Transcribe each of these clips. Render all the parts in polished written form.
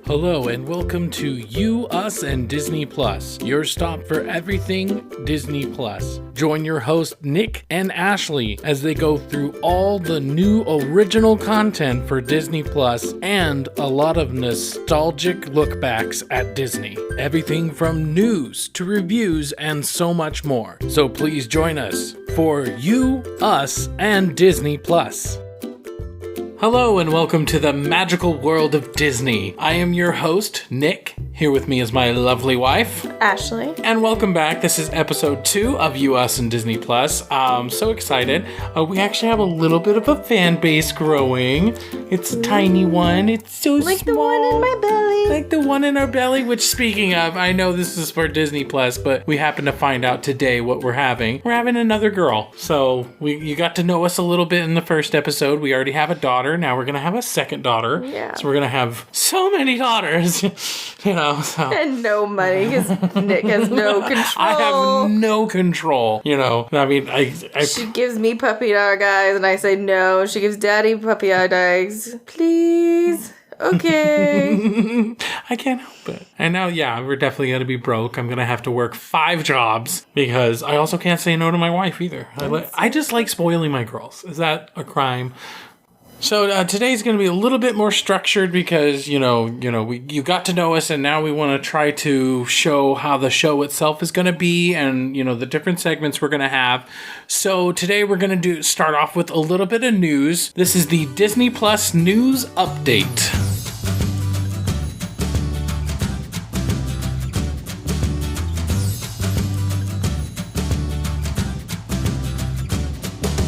Hello and welcome to You, Us, and Disney Plus, your stop for everything Disney Plus. Join your hosts Nick and Ashley as they go through all the new original content for Disney Plus and a lot of nostalgic lookbacks at Disney. Everything from news to reviews and so much more. So please join us for You, Us, and Disney Plus. Hello and welcome to the magical world of Disney. I am your host, Nick. Here with me is my lovely wife, Ashley. And welcome back. This is episode 2 of You, Us, and Disney Plus. I'm so excited. We actually have a little bit of a fan base growing. It's a tiny one. It's so like small. The one in my belly. Like the one in our belly, which speaking of, I know this is for Disney Plus, but we happen to find out today what we're having. We're having another girl. So you got to know us a little bit in the first episode. We already have a daughter. Now we're going to have a second daughter. Yeah. So we're going to have so many daughters, you know. So. And no money, because Nick has no control. I have no control, you know. I mean, She gives me puppy dog eyes, and I say no. She gives daddy puppy eyes. Please. Okay. I can't help it. And now, yeah, we're definitely going to be broke. I'm going to have to work 5 jobs because I also can't say no to my wife either. I just like spoiling my girls. Is that a crime? So today's going to be a little bit more structured because, you got to know us and now we want to try to show how the show itself is going to be and, the different segments we're going to have. So today we're going to start off with a little bit of news. This is the Disney Plus News Update.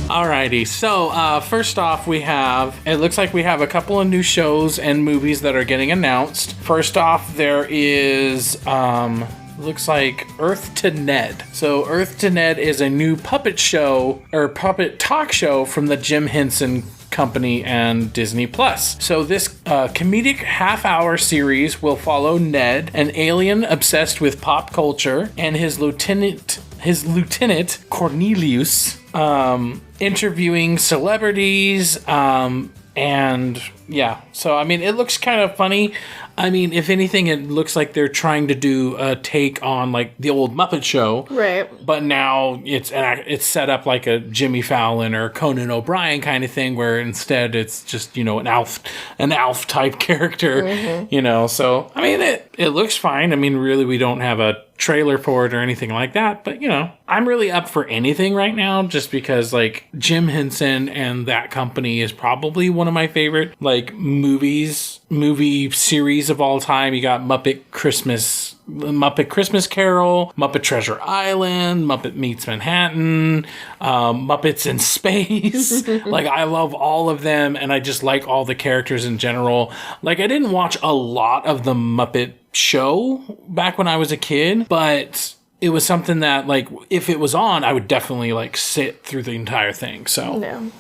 Alrighty, so first off it looks like we have a couple of new shows and movies that are getting announced. First off, there is, looks like Earth to Ned. So Earth to Ned is a new puppet show, or puppet talk show from the Jim Henson Company and Disney Plus. So this comedic half-hour series will follow Ned, an alien obsessed with pop culture, and his lieutenant Cornelius, interviewing celebrities, and yeah, so I mean, it looks kind of funny. I mean, if anything, it looks like they're trying to do a take on like the old Muppet Show, right? But now it's set up like a Jimmy Fallon or Conan O'Brien kind of thing, where instead it's just an Alf type character, So I mean, it looks fine. I mean, really, we don't have a trailer for it or anything like that, but I'm really up for anything right now, just because like Jim Henson and that company is probably one of my favorite like movie series of all time. You got Muppet Christmas Carol, Muppet Treasure Island, Muppet Meets Manhattan, Muppets in Space. Like, I love all of them, and I just like all the characters in general. Like, I didn't watch a lot of the Muppet Show back when I was a kid, but it was something that, like, if it was on, I would definitely, like, sit through the entire thing, so... No.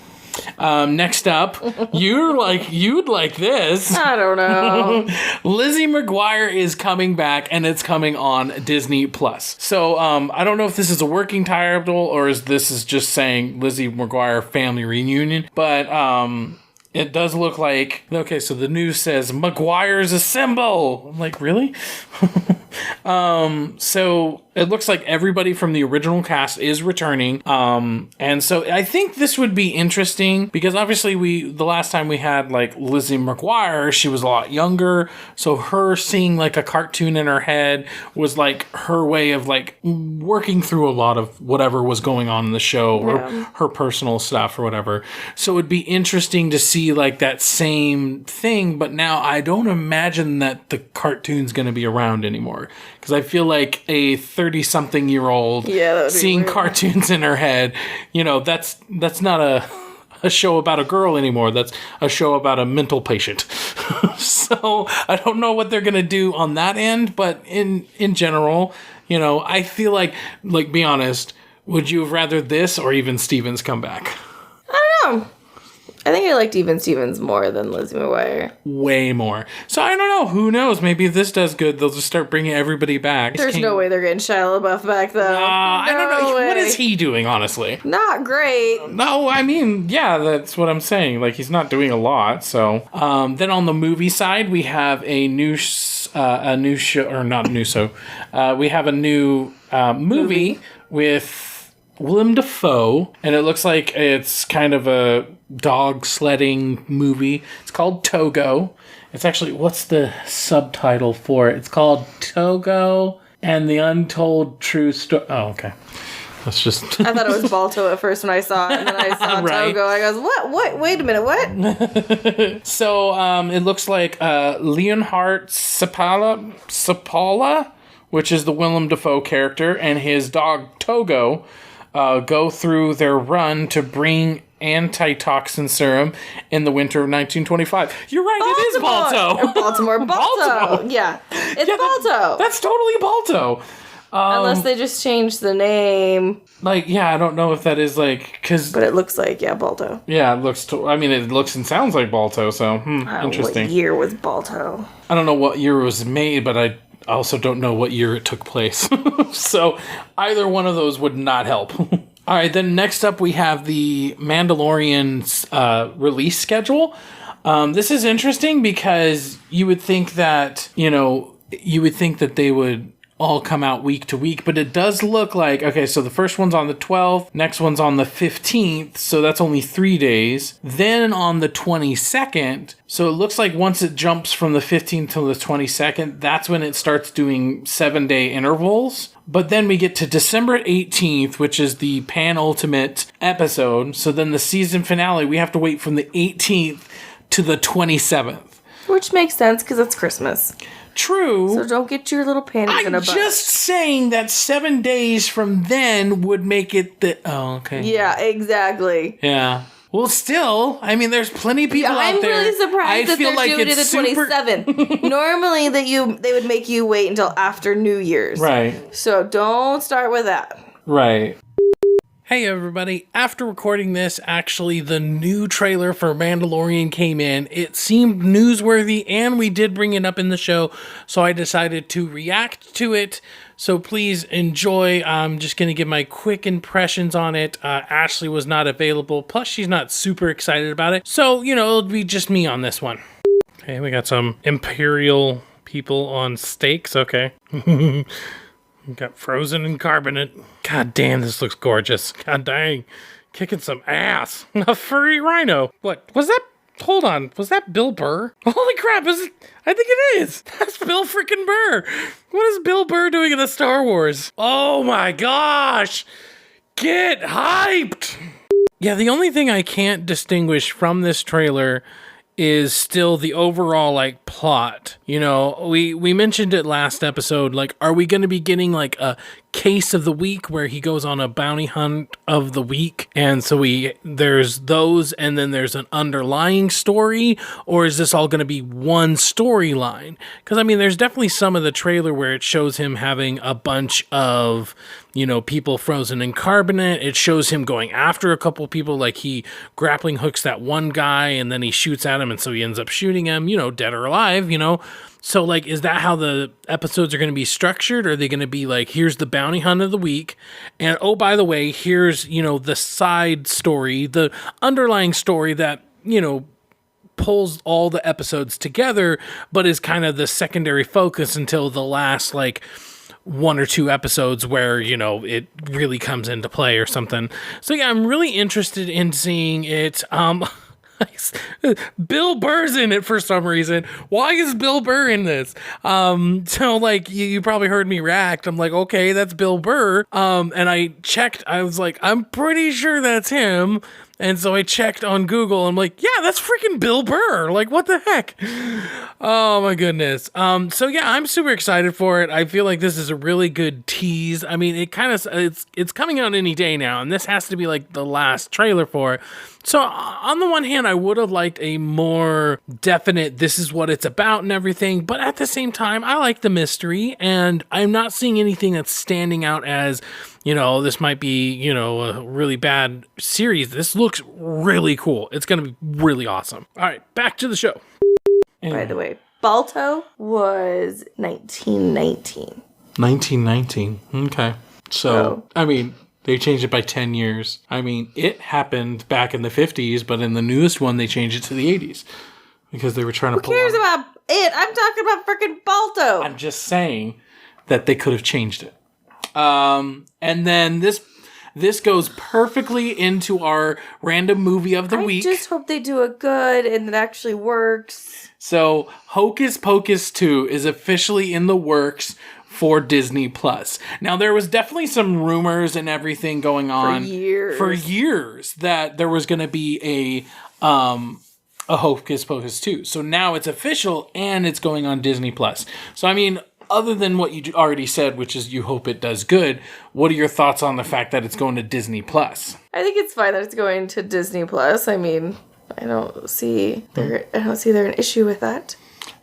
Next up, you'd like this. I don't know. Lizzie McGuire is coming back, and it's coming on Disney Plus. So, I don't know if this is a working title or this is just saying Lizzie McGuire Family Reunion, but it does look like, okay, so the news says McGuire's Assemble. I'm like, really? So it looks like everybody from the original cast is returning. And so I think this would be interesting because obviously the last time we had like Lizzie McGuire, she was a lot younger. So her seeing like a cartoon in her head was like her way of like working through a lot of whatever was going on in the show or her personal stuff or whatever. So it'd be interesting to see like that same thing. But now I don't imagine that the cartoon's going to be around anymore. Because I feel like a 30-something-year-old seeing cartoons in her head, that's not a show about a girl anymore. That's a show about a mental patient. So I don't know what they're going to do on that end. But in general, I feel like be honest, would you have rather this or even Steven's come back? I don't know. I think I liked Even Stevens more than Lizzie McGuire. Way more. So I don't know. Who knows? Maybe if this does good, they'll just start bringing everybody back. There's no way they're getting Shia LaBeouf back, though. I don't know. way. What is he doing, honestly? Not great. No, I mean, yeah, that's what I'm saying. Like, he's not doing a lot. So, then on the movie side, we have a new show, or not new show. We have a new movie with Willem Dafoe, and it looks like it's kind of a dog sledding movie. It's called Togo. It's actually, what's the subtitle for it? It's called Togo and the Untold True Story. Oh, okay. That's just... I thought it was Balto at first when I saw it, and then I saw Right. Togo. I goes, what? Wait a minute, what? So, it looks like Leonhard Sapala, which is the Willem Dafoe character, and his dog Togo go through their run to bring antitoxin serum in the winter of 1925. You're right, it is Balto. Baltimore. Balto. Yeah, it's Balto. That's totally Balto. Unless they just changed the name. Like, yeah, I don't know if that is like, because... But it looks like, Balto. Yeah, it looks... it looks and sounds like Balto, so, interesting. What year was Balto? I don't know what year it was made, but I also don't know what year it took place. So, either one of those would not help. All right, then next up we have the Mandalorian's release schedule. This is interesting because you would think that, they would all come out week to week, but it does look like, okay, so the first one's on the 12th, next one's on the 15th, so that's only 3 days. Then on the 22nd, so it looks like once it jumps from the 15th to the 22nd, that's when it starts doing 7-day intervals. But then we get to December 18th, which is the Pan-Ultimate episode. So then the season finale, we have to wait from the 18th to the 27th. Which makes sense because it's Christmas. True. So don't get your little panties in a I'm bunch. just saying that 7 days from then would make it the... Oh, okay. Yeah, exactly. Yeah. Well, still, there's plenty of people out there. I'm really surprised that they're doing it the super... 27th. Normally, they would make you wait until after New Year's. Right. So don't start with that. Right. Hey everybody, after recording this, actually the new trailer for Mandalorian came in. It seemed newsworthy and we did bring it up in the show, so I decided to react to it. So please enjoy. I'm just going to give my quick impressions on it. Ashley was not available, plus she's not super excited about it. So, it'll be just me on this one. Okay, we got some Imperial people on steaks, okay. Got frozen and carbonate. God damn, this looks gorgeous. God dang. Kicking some ass. A furry rhino. What? Was that? Hold on. Was that Bill Burr? Holy crap. I think it is. That's Bill freaking Burr. What is Bill Burr doing in the Star Wars? Oh my gosh. Get hyped. Yeah, the only thing I can't distinguish from this trailer is still the overall plot. We mentioned it last episode, are we going to be getting a case of the week where he goes on a bounty hunt of the week, and so there's those and then there's an underlying story, or is this all going to be one storyline? Because there's definitely some of the trailer where it shows him having a bunch of people frozen in carbonate. It shows him going after a couple people, he grappling hooks that one guy and then he shoots at him, and so he ends up shooting him, dead or alive, So, is that how the episodes are going to be structured? Or are they going to be here's the bounty hunt of the week, and oh, by the way, here's, the side story, the underlying story that, pulls all the episodes together, but is kind of the secondary focus until the last, 1 or 2 episodes where, it really comes into play or something. So, yeah, I'm really interested in seeing it. Bill Burr's in it for some reason. Why is Bill Burr in this? So you probably heard me react. I'm like, okay, that's Bill Burr. And I checked. I was like, I'm pretty sure that's him. And so I checked on Google. I'm like, yeah, that's freaking Bill Burr. What the heck? Oh my goodness. So yeah, I'm super excited for it. I feel like this is a really good tease. It kind of, it's coming out any day now, and this has to be the last trailer for it. So on the one hand, I would have liked a more definite, this is what it's about and everything. But at the same time, I like the mystery, and I'm not seeing anything that's standing out as, this might be, a really bad series. This looks really cool. It's going to be really awesome. All right, back to the show. By the way, Balto was 1919. 1919. Okay. So, I mean, they changed it by 10 years. I mean, it happened back in the 50s, but in the newest one, they changed it to the 80s because they were trying to Who cares about it? I'm talking about freaking Balto. I'm just saying that they could have changed it. And then this goes perfectly into our random movie of the week. I just hope they do it good and it actually works. So, Hocus Pocus 2 is officially in the works for Disney Plus. Now, there was definitely some rumors and everything going on for years that there was going to be a Hocus Pocus 2. So now it's official and it's going on Disney Plus. So, I mean, other than what you already said, which is you hope it does good, what are your thoughts on the fact that it's going to Disney Plus? I think it's fine that it's going to Disney Plus. I mean, I don't see there an issue with that.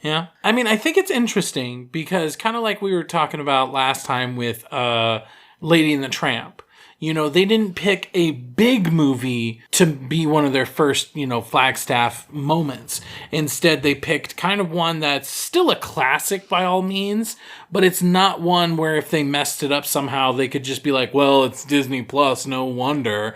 Yeah. I mean, I think it's interesting because kind of like we were talking about last time with Lady and the Tramp. They didn't pick a big movie to be one of their first, Flagstaff moments. Instead, they picked kind of one that's still a classic by all means, but it's not one where if they messed it up somehow, they could just be like, well, it's Disney Plus, no wonder.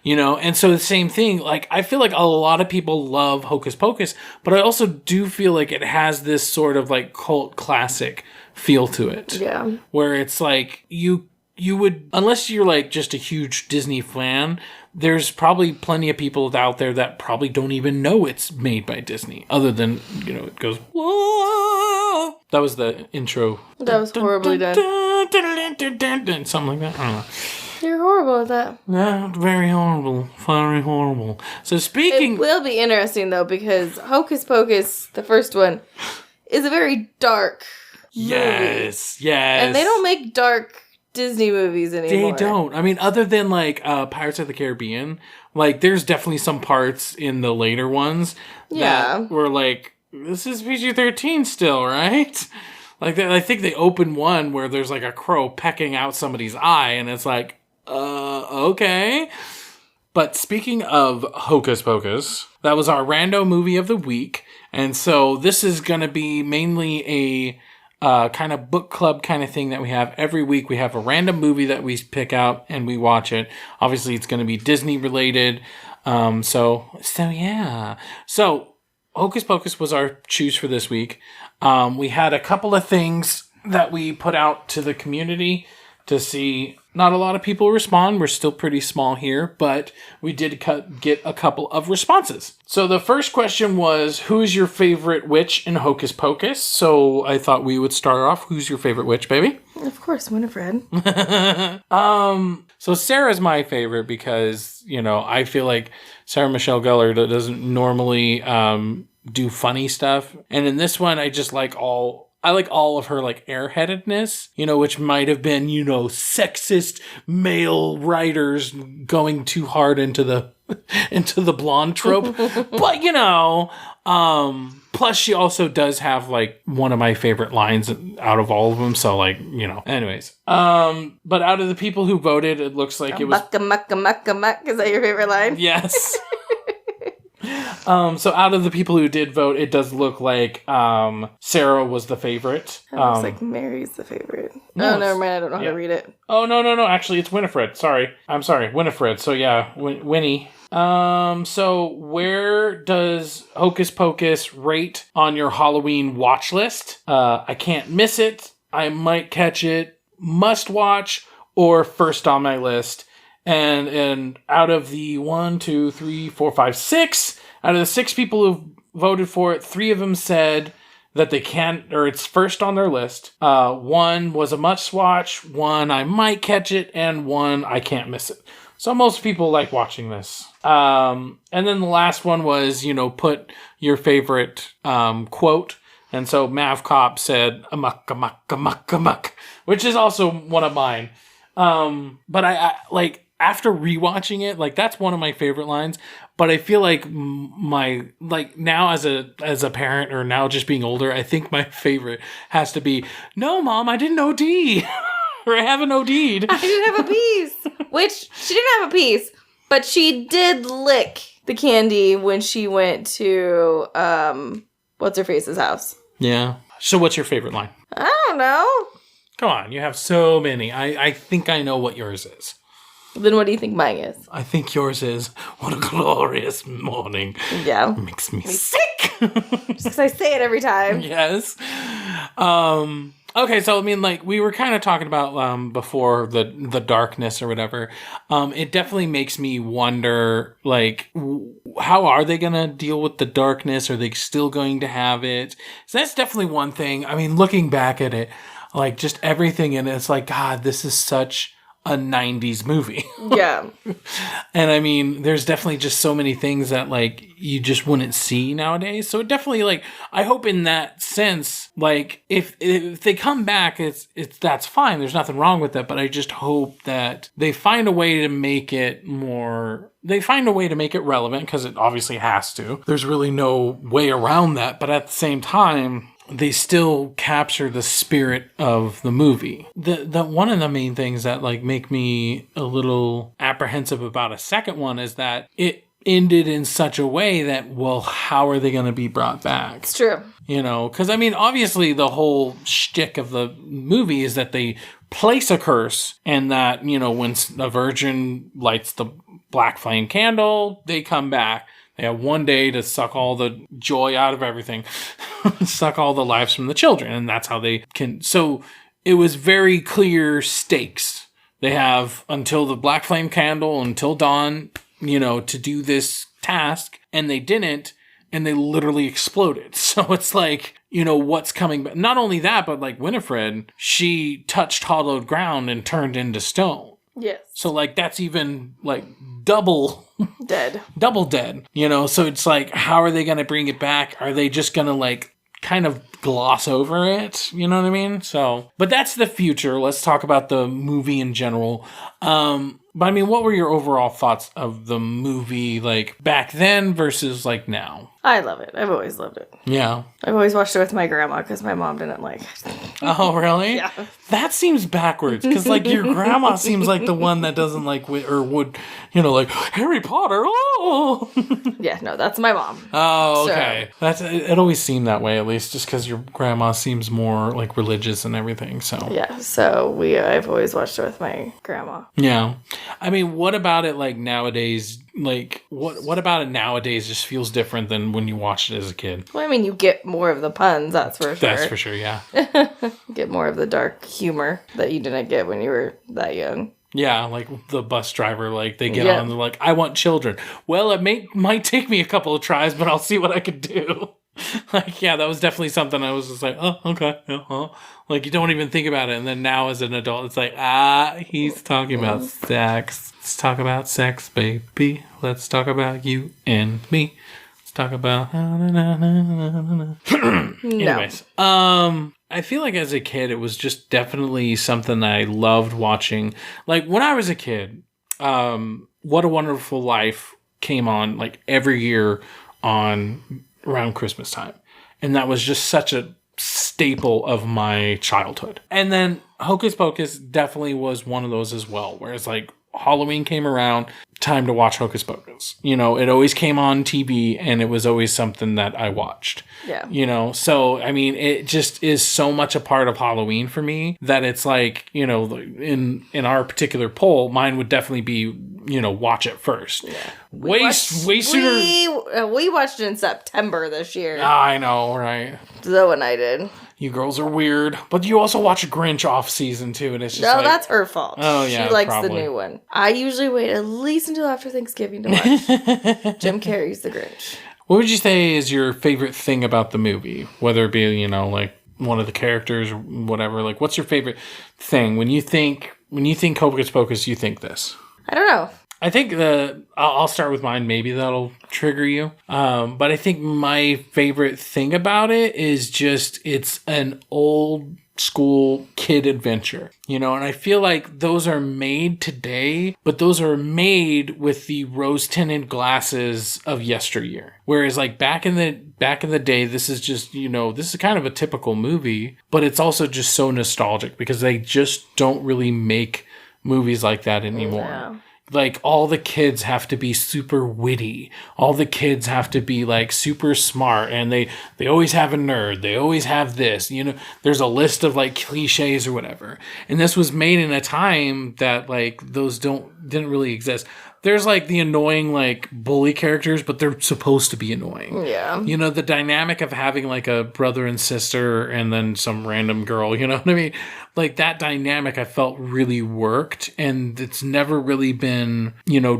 And so the same thing, like, I feel like a lot of people love Hocus Pocus, but I also do feel like it has this sort of like cult classic feel to it. Yeah. Where it's like, you would, unless you're like just a huge Disney fan, there's probably plenty of people out there that probably don't even know it's made by Disney, other than, it goes, whoa. That was the intro. That was horribly done. Something like that. I don't know. You're horrible at that. Yeah, very horrible. Very horrible. So speaking... It will be interesting, though, because Hocus Pocus, the first one, is a very dark movie. Yes. And they don't make dark Disney movies anymore. They don't. I mean, other than, like, Pirates of the Caribbean, like, there's definitely some parts in the later ones that were like, this is PG-13 still, right? Like, I think they open one where there's, like, a crow pecking out somebody's eye, and it's like, okay. But speaking of Hocus Pocus, that was our rando movie of the week. And so this is going to be mainly a kind of book club kind of thing that we have every week. We have a random movie that we pick out and we watch it. Obviously, it's going to be Disney related. So yeah. So Hocus Pocus was our choose for this week. We had a couple of things that we put out to the community to see. Not a lot of people respond. We're still pretty small here, but we did get a couple of responses. So the first question was, who's your favorite witch in Hocus Pocus? So I thought we would start off. Who's your favorite witch, baby? Of course, Winifred. So Sarah's my favorite because, I feel like Sarah Michelle Gellar doesn't normally do funny stuff. And in this one, I just like all of her like airheadedness, which might have been, sexist male writers going too hard into the blonde trope. But, plus she also does have like one of my favorite lines out of all of them. So like, anyways. But out of the people who voted, it looks like it was... Muck, is that your favorite line? Yes. So out of the people who did vote, it does look like Sarah was the favorite. It looks like Mary's the favorite. No, never mind. I don't know how to read it. Oh, no. Actually, it's Winifred. Sorry. I'm sorry. Winifred. So yeah, Winnie. So where does Hocus Pocus rate on your Halloween watch list? I can't miss it. I might catch it. Must watch or first on my list. And out of the 6, out of the 6 people who voted for it, 3 of them said that they can't, or it's first on their list. 1 was a must watch, 1 I might catch it, and 1 I can't miss it. So most people like watching this. And then the last one was, put your favorite quote. And so Mav Cop said, "Amok, amok, amok, amok," which is also one of mine. But I like, after rewatching it, like, that's one of my favorite lines. But I feel like now as a parent, or now just being older, I think my favorite has to be, no, Mom, I didn't OD. Or I haven't OD'd. I didn't have a piece. Which, she didn't have a piece, but she did lick the candy when she went to, what's-her-face's house. Yeah. So what's your favorite line? I don't know. Come on, you have so many. I think I know what yours is. Then what do you think mine is? I think yours is, what a glorious morning. Yeah. Makes me sick. Just because I say it every time. Yes. Okay, so I mean, like, we were kind of talking about before the darkness or whatever. It definitely makes me wonder, like, how are they going to deal with the darkness? Are they still going to have it? So that's definitely one thing. I mean, looking back at it, like, just everything in it, it's like, God, this is such a 90s movie. Yeah. And I mean, there's definitely just so many things that, like, you just wouldn't see nowadays. So it definitely, like, I hope in that sense, like, if they come back, it's that's fine. There's nothing wrong with that. But I just hope that they find a way to make it relevant, because it obviously has to. There's really no way around that. But at the same time, they still capture the spirit of the movie. The one of the main things that, like, make me a little apprehensive about a second one is that it ended in such a way that, well, how are they going to be brought back? It's true. You know, because I mean, obviously the whole shtick of the movie is that they place a curse, and that, you know, when a virgin lights the black flame candle, they come back. They have one day to suck all the joy out of everything, suck all the lives from the children, and that's how they can. So it was very clear stakes. They have until the black flame candle, until dawn, you know, to do this task, and they didn't, and they literally exploded. So it's like, you know, what's coming back. Not only that, but like Winifred, she touched hollowed ground and turned into stone. Yes. So, like, that's even, like, double dead, you know? So it's like, how are they going to bring it back? Are they just going to, like, kind of gloss over it? You know what I mean? So, but that's the future. Let's talk about the movie in general. But I mean, what were your overall thoughts of the movie, like, back then versus, like, now? I love it. I've always loved it. Yeah. I've always watched it with my grandma because my mom didn't like it. Oh, really? Yeah. That seems backwards, because, like, your grandma seems like the one that doesn't like, or would, you know, like, Harry Potter, oh! Yeah, no, that's my mom. Oh, okay. So, it always seemed that way, at least, just because your grandma seems more, like, religious and everything, so. Yeah, so I've always watched it with my grandma. Yeah. I mean, what about it, like, nowadays? Like, what about it nowadays just feels different than when you watched it as a kid? Well, I mean, you get more of the puns, that's for sure. That's for sure, yeah. Get more of the dark humor that you didn't get when you were that young. Yeah, like the bus driver, like, they get on, they're like, I want children. Well, it might take me a couple of tries, but I'll see what I can do. Like, yeah, that was definitely something I was just like, oh, okay. Uh-huh. Like, you don't even think about it. And then now as an adult, it's like, he's talking about sex. Let's talk about sex, baby. Let's talk about you and me. Let's talk about... Anyways, I feel like as a kid, it was just definitely something that I loved watching. Like, when I was a kid, What a Wonderful Life came on, like, every year on around Christmas time. And that was just such a staple of my childhood. And then Hocus Pocus definitely was one of those as well, where it's like Halloween came around, time to watch Hocus Pocus. You know, it always came on TV, and it was always something that I watched. Yeah. You know, so, I mean, it just is so much a part of Halloween for me that it's like, you know, in our particular poll, mine would definitely be, you know, watch it first. Yeah. Way sooner. We watched it in September this year. I know, right? Zoe and I did. You girls are weird. But you also watch Grinch off season too, and it's just no, that's her fault. Oh, yeah, she likes probably the new one. I usually wait at least until after Thanksgiving to watch Jim Carrey's The Grinch. What would you say is your favorite thing about the movie? Whether it be, you know, like one of the characters or whatever. Like, what's your favorite thing? When you think Hocus Pocus, you think this? I don't know. I think I'll start with mine. Maybe that'll trigger you. But I think my favorite thing about it is just it's an old school kid adventure, and I feel like those are made today, but those are made with the rose tinted glasses of yesteryear. Whereas like back in the day, this is just, this is kind of a typical movie, but it's also just so nostalgic because they just don't really make movies like that anymore. Yeah. Like all the kids have to be super witty. All the kids have to be like super smart, and they always have a nerd. They always have this, there's a list of like cliches or whatever. And this was made in a time that like those didn't really exist. There's like the annoying like bully characters, but they're supposed to be annoying. Yeah. The dynamic of having like a brother and sister and then some random girl, you know what I mean? Like that dynamic I felt really worked, and it's never really been,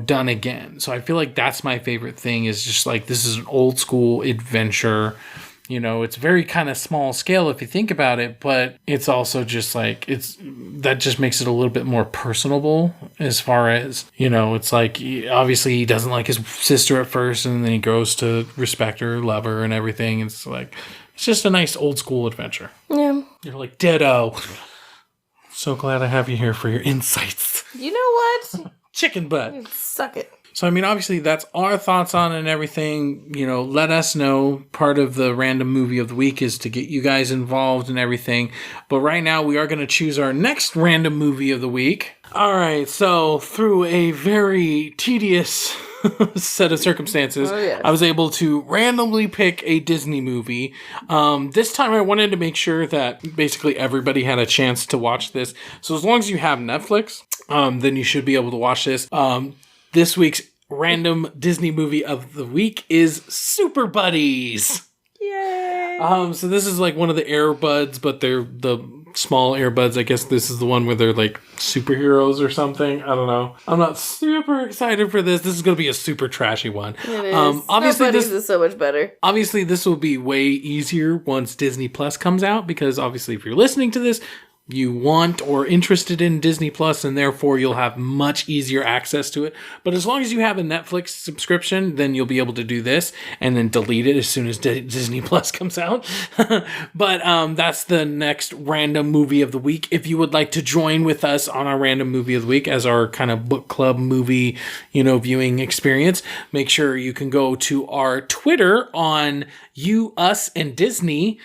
done again. So I feel like that's my favorite thing, is just like this is an old school adventure. It's very kind of small scale if you think about it, but it's also just like, that just makes it a little bit more personable as far as, it's like, obviously he doesn't like his sister at first, and then he grows to respect her, love her and everything. It's like, it's just a nice old school adventure. Yeah. You're like, ditto. So glad I have you here for your insights. You know what? Chicken butt. Suck it. So, I mean, obviously, that's our thoughts on it and everything. Let us know. Part of the random movie of the week is to get you guys involved and everything. But right now, we are going to choose our next random movie of the week. All right. So, through a very tedious set of circumstances, yes, I was able to randomly pick a Disney movie. This time, I wanted to make sure that basically everybody had a chance to watch this. So, as long as you have Netflix, then you should be able to watch this. This week's random Disney movie of the week is Super Buddies. Yay! So this is like one of the Air Buds, but they're the small Air Buds. I guess this is the one where they're like superheroes or something. I don't know. I'm not super excited for this. This is going to be a super trashy one. It is. Obviously, this is so much better. Obviously, this will be way easier once Disney Plus comes out, because obviously if you're listening to this, you want or interested in Disney Plus, and therefore you'll have much easier access to it. But as long as you have a Netflix subscription, then you'll be able to do this and then delete it as soon as Disney Plus comes out. But that's the next random movie of the week. If you would like to join with us on our random movie of the week as our kind of book club movie, viewing experience, make sure you can go to our Twitter on You, Us, and Disney.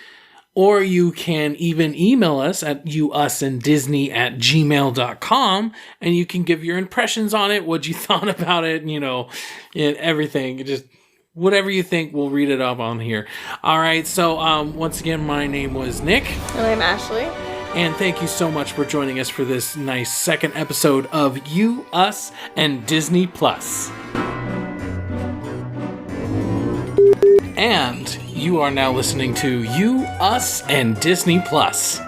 Or you can even email us at youusanddisney@gmail.com, and you can give your impressions on it, what you thought about it, and everything. Just whatever you think, we'll read it up on here. All right, so once again, my name was Nick. And I'm Ashley. And thank you so much for joining us for this nice second episode of You, Us, and Disney Plus. And you are now listening to You, Us, and Disney Plus.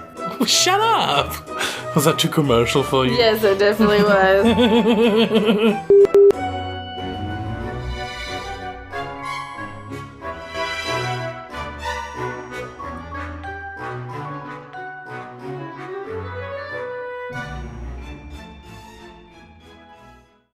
Shut up! Was that too commercial for you? Yes, it definitely was.